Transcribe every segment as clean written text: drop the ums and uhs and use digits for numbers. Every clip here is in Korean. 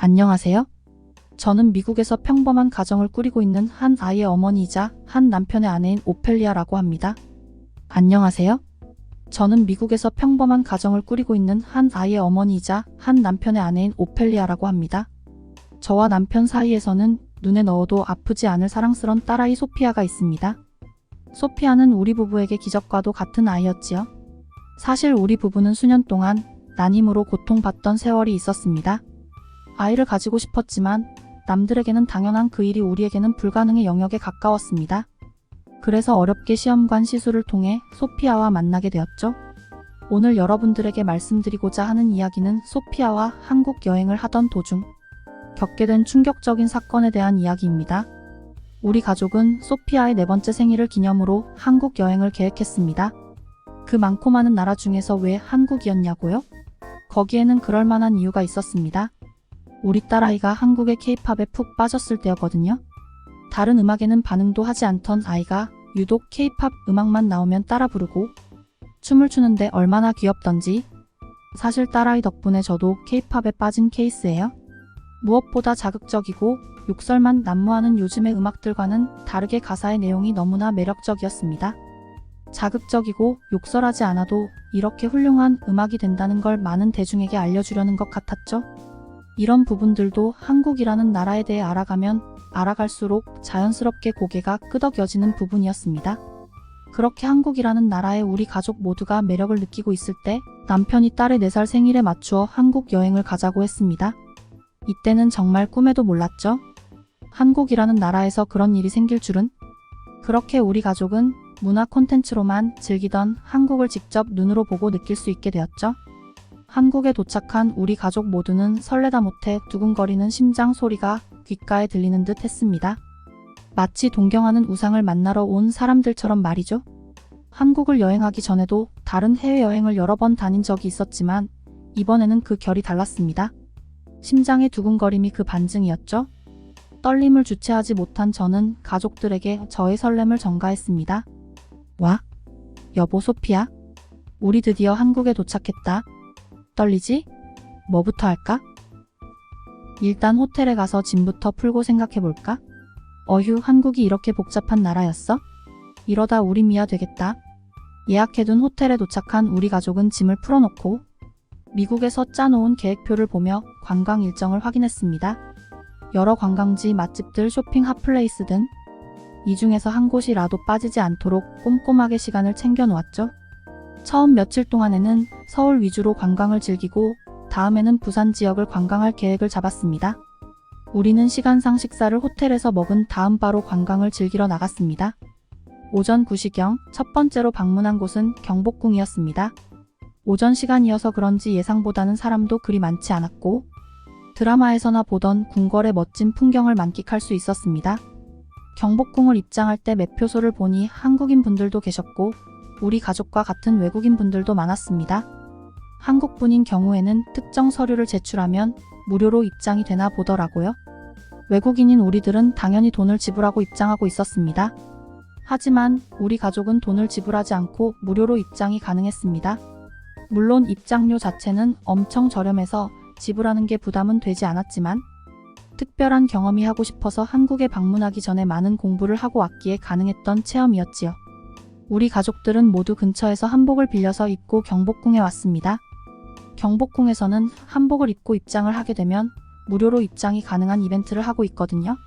안녕하세요. 저는 미국에서 평범한 가정을 꾸리고 있는 한 아이의 어머니이자 한 남편의 아내인 오펠리아라고 합니다. 안녕하세요. 저는 미국에서 평범한 가정을 꾸리고 있는 한 아이의 어머니이자 한 남편의 아내인 오펠리아라고 합니다. 저와 남편 사이에서는 눈에 넣어도 아프지 않을 사랑스런 딸아이 소피아가 있습니다. 소피아는 우리 부부에게 기적과도 같은 아이였지요. 사실 우리 부부는 수년 동안 난임으로 고통받던 세월이 있었습니다. 아이를 가지고 싶었지만 남들에게는 당연한 그 일이 우리에게는 불가능의 영역에 가까웠습니다. 그래서 어렵게 시험관 시술을 통해 소피아와 만나게 되었죠. 오늘 여러분들에게 말씀드리고자 하는 이야기는 소피아와 한국 여행을 하던 도중 겪게 된 충격적인 사건에 대한 이야기입니다. 우리 가족은 소피아의 4번째 생일을 기념으로 한국 여행을 계획했습니다. 그 많고 많은 나라 중에서 왜 한국이었냐고요? 거기에는 그럴 만한 이유가 있었습니다. 우리 딸아이가 한국의 케이팝에 푹 빠졌을 때였거든요. 다른 음악에는 반응도 하지 않던 아이가 유독 케이팝 음악만 나오면 따라 부르고 춤을 추는데 얼마나 귀엽던지. 사실 딸아이 덕분에 저도 케이팝에 빠진 케이스예요. 무엇보다 자극적이고 욕설만 난무하는 요즘의 음악들과는 다르게 가사의 내용이 너무나 매력적이었습니다. 자극적이고 욕설하지 않아도 이렇게 훌륭한 음악이 된다는 걸 많은 대중에게 알려주려는 것 같았죠. 이런 부분들도 한국이라는 나라에 대해 알아가면 알아갈수록 자연스럽게 고개가 끄덕여지는 부분이었습니다. 그렇게 한국이라는 나라에 우리 가족 모두가 매력을 느끼고 있을 때 남편이 딸의 4살 생일에 맞추어 한국 여행을 가자고 했습니다. 이때는 정말 꿈에도 몰랐죠. 한국이라는 나라에서 그런 일이 생길 줄은. 그렇게 우리 가족은 문화 콘텐츠로만 즐기던 한국을 직접 눈으로 보고 느낄 수 있게 되었죠. 한국에 도착한 우리 가족 모두는 설레다 못해 두근거리는 심장 소리가 귓가에 들리는 듯 했습니다. 마치 동경하는 우상을 만나러 온 사람들처럼 말이죠. 한국을 여행하기 전에도 다른 해외여행을 여러 번 다닌 적이 있었지만 이번에는 그 결이 달랐습니다. 심장의 두근거림이 그 반증이었죠. 떨림을 주체하지 못한 저는 가족들에게 저의 설렘을 전가했습니다. 와, 여보 소피아, 우리 드디어 한국에 도착했다. 떨리지? 뭐부터 할까? 일단 호텔에 가서 짐부터 풀고 생각해볼까? 어휴, 한국이 이렇게 복잡한 나라였어? 이러다 우리 미아 되겠다. 예약해둔 호텔에 도착한 우리 가족은 짐을 풀어놓고 미국에서 짜놓은 계획표를 보며 관광 일정을 확인했습니다. 여러 관광지, 맛집들, 쇼핑 핫플레이스 등 이 중에서 한 곳이라도 빠지지 않도록 꼼꼼하게 시간을 챙겨놓았죠. 처음 며칠 동안에는 서울 위주로 관광을 즐기고 다음에는 부산 지역을 관광할 계획을 잡았습니다. 우리는 시간상 식사를 호텔에서 먹은 다음 바로 관광을 즐기러 나갔습니다. 오전 9시경 첫 번째로 방문한 곳은 경복궁이었습니다. 오전 시간이어서 그런지 예상보다는 사람도 그리 많지 않았고 드라마에서나 보던 궁궐의 멋진 풍경을 만끽할 수 있었습니다. 경복궁을 입장할 때 매표소를 보니 한국인 분들도 계셨고 우리 가족과 같은 외국인 분들도 많았습니다. 한국분인 경우에는 특정 서류를 제출하면 무료로 입장이 되나 보더라고요. 외국인인 우리들은 당연히 돈을 지불하고 입장하고 있었습니다. 하지만 우리 가족은 돈을 지불하지 않고 무료로 입장이 가능했습니다. 물론 입장료 자체는 엄청 저렴해서 지불하는 게 부담은 되지 않았지만 특별한 경험이 하고 싶어서 한국에 방문하기 전에 많은 공부를 하고 왔기에 가능했던 체험이었지요. 우리 가족들은 모두 근처에서 한복을 빌려서 입고 경복궁에 왔습니다. 경복궁에서는 한복을 입고 입장을 하게 되면 무료로 입장이 가능한 이벤트를 하고 있거든요.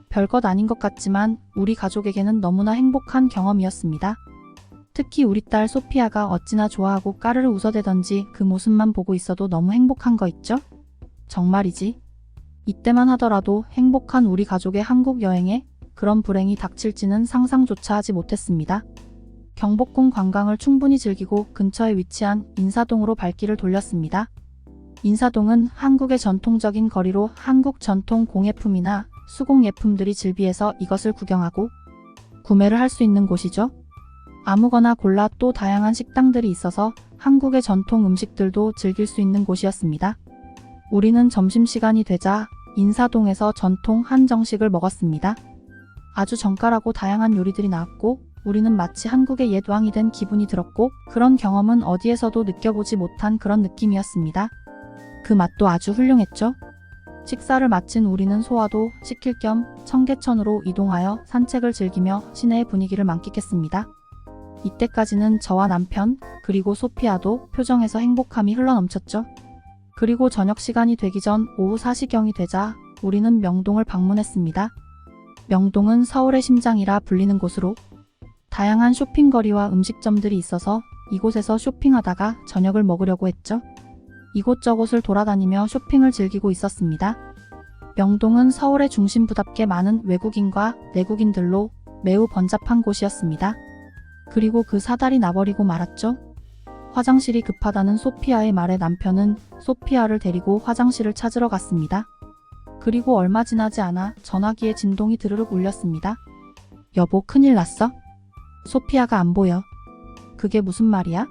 별것 아닌 것 같지만 우리 가족에게는 너무나 행복한 경험이었습니다. 특히 우리 딸 소피아가 어찌나 좋아하고 까르르 웃어대던지 그 모습만 보고 있어도 너무 행복한 거 있죠? 정말이지. 이때만 하더라도 행복한 우리 가족의 한국 여행에 그런 불행이 닥칠지는 상상조차 하지 못했습니다. 경복궁 관광을 충분히 즐기고 근처에 위치한 인사동으로 발길을 돌렸습니다. 인사동은 한국의 전통적인 거리로 한국 전통 공예품이나 수공예품들이 즐비해서 이것을 구경하고 구매를 할 수 있는 곳이죠. 아무거나 골라 또 다양한 식당들이 있어서 한국의 전통 음식들도 즐길 수 있는 곳이었습니다. 우리는 점심시간이 되자 인사동에서 전통 한정식을 먹었습니다. 아주 정갈하고 다양한 요리들이 나왔고 우리는 마치 한국의 옛 왕이 된 기분이 들었고 그런 경험은 어디에서도 느껴보지 못한 그런 느낌이었습니다. 그 맛도 아주 훌륭했죠. 식사를 마친 우리는 소화도 시킬 겸 청계천으로 이동하여 산책을 즐기며 시내의 분위기를 만끽했습니다. 이때까지는 저와 남편 그리고 소피아도 표정에서 행복함이 흘러넘쳤죠. 그리고 저녁 시간이 되기 전 오후 4시경이 되자 우리는 명동을 방문했습니다. 명동은 서울의 심장이라 불리는 곳으로 다양한 쇼핑거리와 음식점들이 있어서 이곳에서 쇼핑하다가 저녁을 먹으려고 했죠. 이곳저곳을 돌아다니며 쇼핑을 즐기고 있었습니다. 명동은 서울의 중심부답게 많은 외국인과 내국인들로 매우 번잡한 곳이었습니다. 그리고 그 사달이 나버리고 말았죠. 화장실이 급하다는 소피아의 말에 남편은 소피아를 데리고 화장실을 찾으러 갔습니다. 그리고 얼마 지나지 않아 전화기에 진동이 드르륵 울렸습니다. 여보, 큰일 났어? 소피아가 안 보여. 그게 무슨 말이야?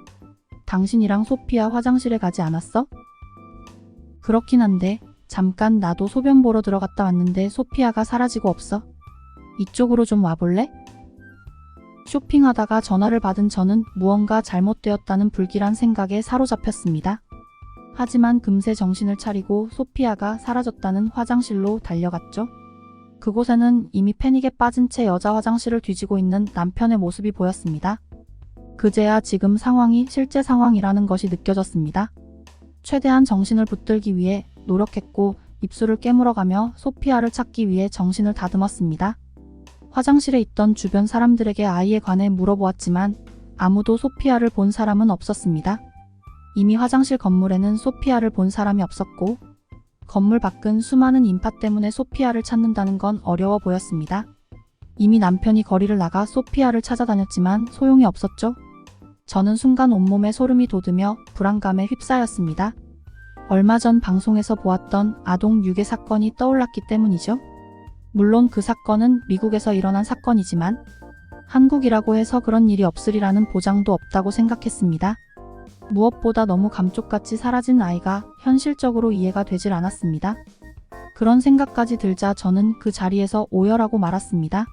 당신이랑 소피아 화장실에 가지 않았어? 그렇긴 한데 잠깐 나도 소변 보러 들어갔다 왔는데 소피아가 사라지고 없어. 이쪽으로 좀 와볼래? 쇼핑하다가 전화를 받은 저는 무언가 잘못되었다는 불길한 생각에 사로잡혔습니다. 하지만 금세 정신을 차리고 소피아가 사라졌다는 화장실로 달려갔죠. 그곳에는 이미 패닉에 빠진 채 여자 화장실을 뒤지고 있는 남편의 모습이 보였습니다. 그제야 지금 상황이 실제 상황이라는 것이 느껴졌습니다. 최대한 정신을 붙들기 위해 노력했고 입술을 깨물어가며 소피아를 찾기 위해 정신을 다듬었습니다. 화장실에 있던 주변 사람들에게 아이에 관해 물어보았지만 아무도 소피아를 본 사람은 없었습니다. 이미 화장실 건물에는 소피아를 본 사람이 없었고 건물 밖은 수많은 인파 때문에 소피아를 찾는다는 건 어려워 보였습니다. 이미 남편이 거리를 나가 소피아를 찾아다녔지만 소용이 없었죠. 저는 순간 온몸에 소름이 돋으며 불안감에 휩싸였습니다. 얼마 전 방송에서 보았던 아동 유괴 사건이 떠올랐기 때문이죠. 물론 그 사건은 미국에서 일어난 사건이지만 한국이라고 해서 그런 일이 없으리라는 보장도 없다고 생각했습니다. 무엇보다 너무 감쪽같이 사라진 아이가 현실적으로 이해가 되질 않았습니다. 그런 생각까지 들자 저는 그 자리에서 오열하고 말았습니다.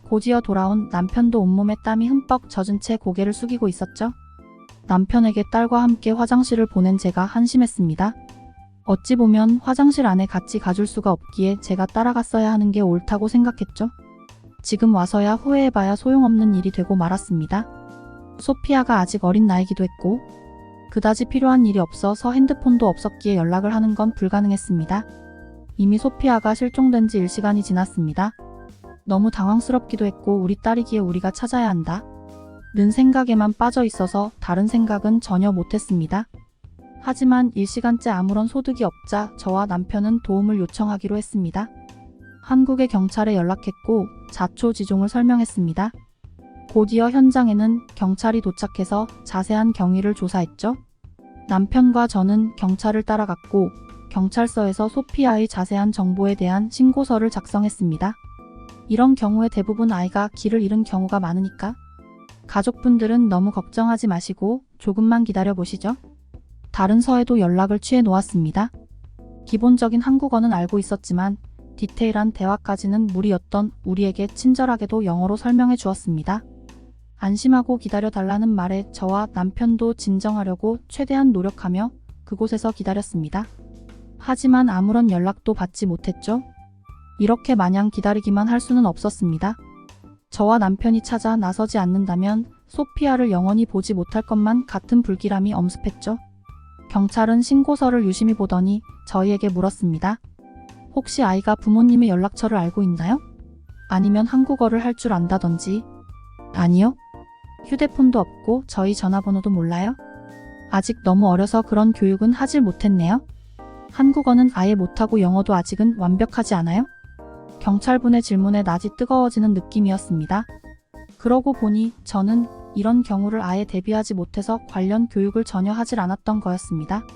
곧이어 돌아온 남편도 온몸에 땀이 흠뻑 젖은 채 고개를 숙이고 있었죠. 남편에게 딸과 함께 화장실을 보낸 제가 한심했습니다. 어찌 보면 화장실 안에 같이 가줄 수가 없기에 제가 따라갔어야 하는 게 옳다고 생각했죠. 지금 와서야 후회해봐야 소용없는 일이 되고 말았습니다. 소피아가 아직 어린 나이기도 했고 그다지 필요한 일이 없어서 핸드폰도 없었기에 연락을 하는 건 불가능했습니다. 이미 소피아가 실종된 지 1시간이 지났습니다. 너무 당황스럽기도 했고 우리 딸이기에 우리가 찾아야 한다. 는 생각에만 빠져 있어서 다른 생각은 전혀 못했습니다. 하지만 1시간째 아무런 소득이 없자 저와 남편은 도움을 요청하기로 했습니다. 한국의 경찰에 연락했고 자초지종을 설명했습니다. 곧이어 현장에는 경찰이 도착해서 자세한 경위를 조사했죠. 남편과 저는 경찰을 따라갔고 경찰서에서 소피아의 자세한 정보에 대한 신고서를 작성했습니다. 이런 경우에 대부분 아이가 길을 잃은 경우가 많으니까 가족분들은 너무 걱정하지 마시고 조금만 기다려 보시죠. 다른 서에도 연락을 취해 놓았습니다. 기본적인 한국어는 알고 있었지만 디테일한 대화까지는 무리였던 우리에게 친절하게도 영어로 설명해 주었습니다. 안심하고 기다려달라는 말에 저와 남편도 진정하려고 최대한 노력하며 그곳에서 기다렸습니다. 하지만 아무런 연락도 받지 못했죠. 이렇게 마냥 기다리기만 할 수는 없었습니다. 저와 남편이 찾아 나서지 않는다면 소피아를 영원히 보지 못할 것만 같은 불길함이 엄습했죠. 경찰은 신고서를 유심히 보더니 저희에게 물었습니다. 혹시 아이가 부모님의 연락처를 알고 있나요? 아니면 한국어를 할 줄 안다던지. 아니요. 휴대폰도 없고 저희 전화번호도 몰라요. 아직 너무 어려서 그런 교육은 하질 못했네요. 한국어는 아예 못하고 영어도 아직은 완벽하지 않아요? 경찰분의 질문에 낯이 뜨거워지는 느낌이었습니다. 그러고 보니 저는 이런 경우를 아예 대비하지 못해서 관련 교육을 전혀 하질 않았던 거였습니다.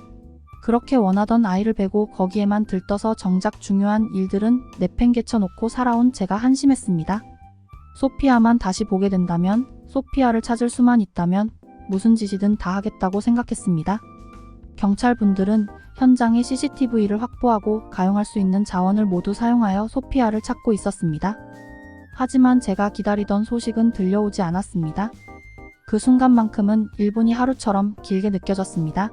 그렇게 원하던 아이를 베고 거기에만 들떠서 정작 중요한 일들은 내팽개쳐놓고 살아온 제가 한심했습니다. 소피아만 다시 보게 된다면, 소피아를 찾을 수만 있다면 무슨 짓이든 다 하겠다고 생각했습니다. 경찰분들은 현장에 CCTV를 확보하고 가용할 수 있는 자원을 모두 사용하여 소피아를 찾고 있었습니다. 하지만 제가 기다리던 소식은 들려오지 않았습니다. 그 순간만큼은 1분이 하루처럼 길게 느껴졌습니다.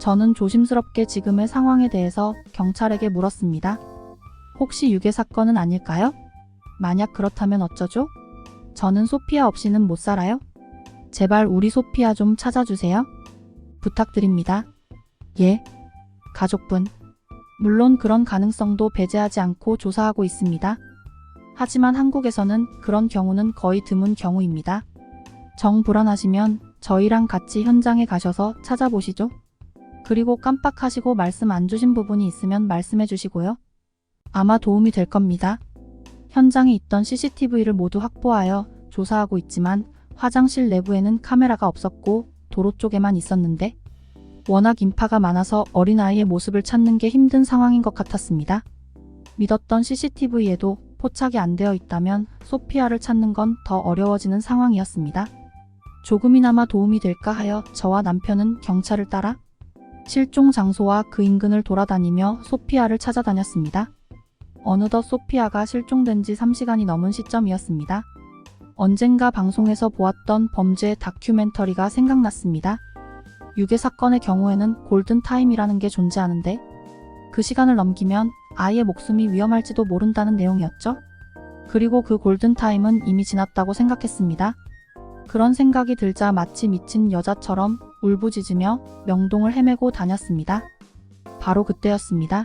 저는 조심스럽게 지금의 상황에 대해서 경찰에게 물었습니다. 혹시 유괴 사건은 아닐까요? 만약 그렇다면 어쩌죠? 저는 소피아 없이는 못 살아요. 제발 우리 소피아 좀 찾아주세요. 부탁드립니다. 예, 가족분. 물론 그런 가능성도 배제하지 않고 조사하고 있습니다. 하지만 한국에서는 그런 경우는 거의 드문 경우입니다. 정 불안하시면 저희랑 같이 현장에 가셔서 찾아보시죠. 그리고 깜빡하시고 말씀 안 주신 부분이 있으면 말씀해 주시고요. 아마 도움이 될 겁니다. 현장에 있던 CCTV를 모두 확보하여 조사하고 있지만 화장실 내부에는 카메라가 없었고 도로 쪽에만 있었는데 워낙 인파가 많아서 어린아이의 모습을 찾는 게 힘든 상황인 것 같았습니다. 믿었던 CCTV에도 포착이 안 되어 있다면 소피아를 찾는 건 더 어려워지는 상황이었습니다. 조금이나마 도움이 될까 하여 저와 남편은 경찰을 따라 실종 장소와 그 인근을 돌아다니며 소피아를 찾아다녔습니다. 어느덧 소피아가 실종된 지 3시간이 넘은 시점이었습니다. 언젠가 방송에서 보았던 범죄 다큐멘터리가 생각났습니다. 유괴 사건의 경우에는 골든타임이라는 게 존재하는데 그 시간을 넘기면 아이의 목숨이 위험할지도 모른다는 내용이었죠. 그리고 그 골든타임은 이미 지났다고 생각했습니다. 그런 생각이 들자 마치 미친 여자처럼 울부짖으며 명동을 헤매고 다녔습니다. 바로 그때였습니다.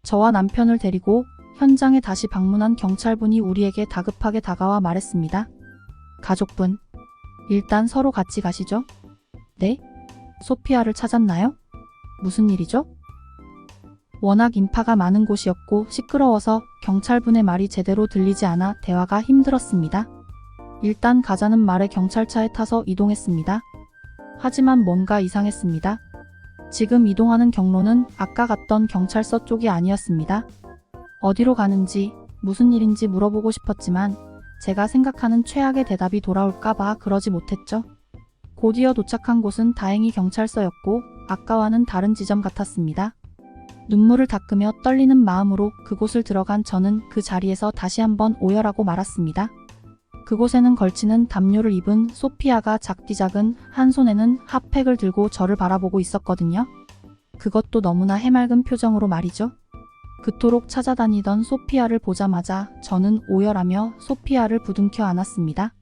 저와 남편을 데리고 현장에 다시 방문한 경찰분이 우리에게 다급하게 다가와 말했습니다. 가족분, 일단 서로 같이 가시죠. 네? 소피아를 찾았나요? 무슨 일이죠? 워낙 인파가 많은 곳이었고 시끄러워서 경찰분의 말이 제대로 들리지 않아 대화가 힘들었습니다. 일단 가자는 말에 경찰차에 타서 이동했습니다. 하지만 뭔가 이상했습니다. 지금 이동하는 경로는 아까 갔던 경찰서 쪽이 아니었습니다. 어디로 가는지 무슨 일인지 물어보고 싶었지만 제가 생각하는 최악의 대답이 돌아올까봐 그러지 못했죠. 곧이어 도착한 곳은 다행히 경찰서였고 아까와는 다른 지점 같았습니다. 눈물을 닦으며 떨리는 마음으로 그곳을 들어간 저는 그 자리에서 다시 한번 오열하고 말았습니다. 그곳에는 걸치는 담요를 입은 소피아가 작디작은 한 손에는 핫팩을 들고 저를 바라보고 있었거든요. 그것도 너무나 해맑은 표정으로 말이죠. 그토록 찾아다니던 소피아를 보자마자 저는 오열하며 소피아를 부둥켜 안았습니다.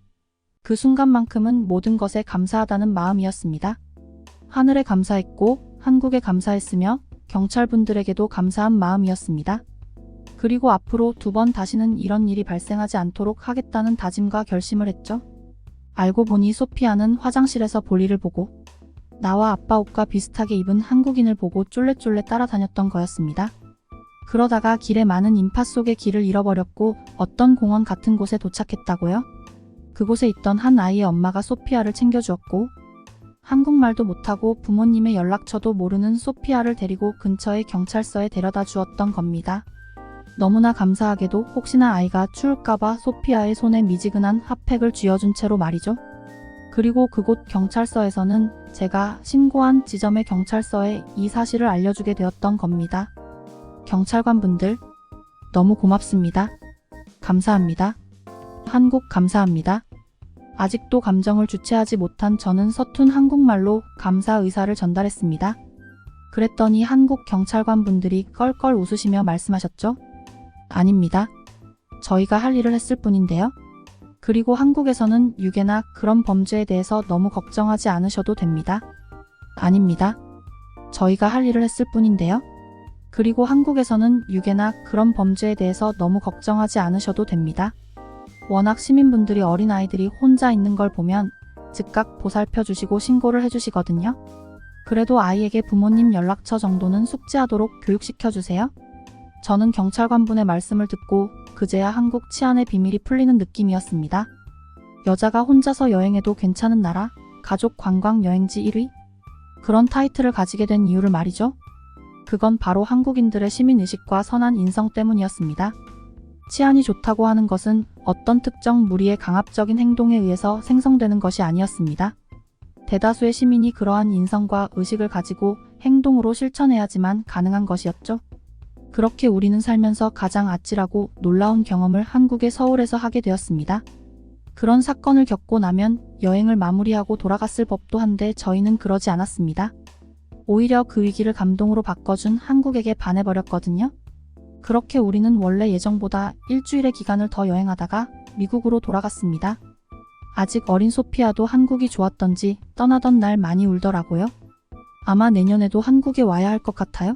그 순간만큼은 모든 것에 감사하다는 마음이었습니다. 하늘에 감사했고 한국에 감사했으며 경찰분들에게도 감사한 마음이었습니다. 그리고 앞으로 2번 다시는 이런 일이 발생하지 않도록 하겠다는 다짐과 결심을 했죠. 알고 보니 소피아는 화장실에서 볼일을 보고 나와 아빠 옷과 비슷하게 입은 한국인을 보고 쫄래쫄래 따라다녔던 거였습니다. 그러다가 길에 많은 인파 속에 길을 잃어버렸고 어떤 공원 같은 곳에 도착했다고요? 그곳에 있던 한 아이의 엄마가 소피아를 챙겨주었고 한국말도 못하고 부모님의 연락처도 모르는 소피아를 데리고 근처의 경찰서에 데려다 주었던 겁니다. 너무나 감사하게도 혹시나 아이가 추울까봐 소피아의 손에 미지근한 핫팩을 쥐어준 채로 말이죠. 그리고 그곳 경찰서에서는 제가 신고한 지점의 경찰서에 이 사실을 알려주게 되었던 겁니다. 경찰관분들, 너무 고맙습니다. 감사합니다. 한국 감사합니다. 아직도 감정을 주체하지 못한 저는 서툰 한국말로 감사 의사를 전달했습니다. 그랬더니 한국 경찰관분들이 껄껄 웃으시며 말씀하셨죠. 아닙니다. 저희가 할 일을 했을 뿐인데요. 그리고 한국에서는 유괴나 그런 범죄에 대해서 너무 걱정하지 않으셔도 됩니다. 아닙니다. 저희가 할 일을 했을 뿐인데요. 그리고 한국에서는 유괴나 그런 범죄에 대해서 너무 걱정하지 않으셔도 됩니다. 워낙 시민분들이 어린아이들이 혼자 있는 걸 보면 즉각 보살펴 주시고 신고를 해주시거든요. 그래도 아이에게 부모님 연락처 정도는 숙지하도록 교육시켜 주세요. 저는 경찰관분의 말씀을 듣고 그제야 한국 치안의 비밀이 풀리는 느낌이었습니다. 여자가 혼자서 여행해도 괜찮은 나라, 가족 관광 여행지 1위? 그런 타이틀을 가지게 된 이유를 말이죠. 그건 바로 한국인들의 시민의식과 선한 인성 때문이었습니다. 치안이 좋다고 하는 것은 어떤 특정 무리의 강압적인 행동에 의해서 생성되는 것이 아니었습니다. 대다수의 시민이 그러한 인성과 의식을 가지고 행동으로 실천해야지만 가능한 것이었죠. 그렇게 우리는 살면서 가장 아찔하고 놀라운 경험을 한국의 서울에서 하게 되었습니다. 그런 사건을 겪고 나면 여행을 마무리하고 돌아갔을 법도 한데 저희는 그러지 않았습니다. 오히려 그 위기를 감동으로 바꿔준 한국에게 반해버렸거든요. 그렇게 우리는 원래 예정보다 일주일의 기간을 더 여행하다가 미국으로 돌아갔습니다. 아직 어린 소피아도 한국이 좋았던지 떠나던 날 많이 울더라고요. 아마 내년에도 한국에 와야 할 것 같아요.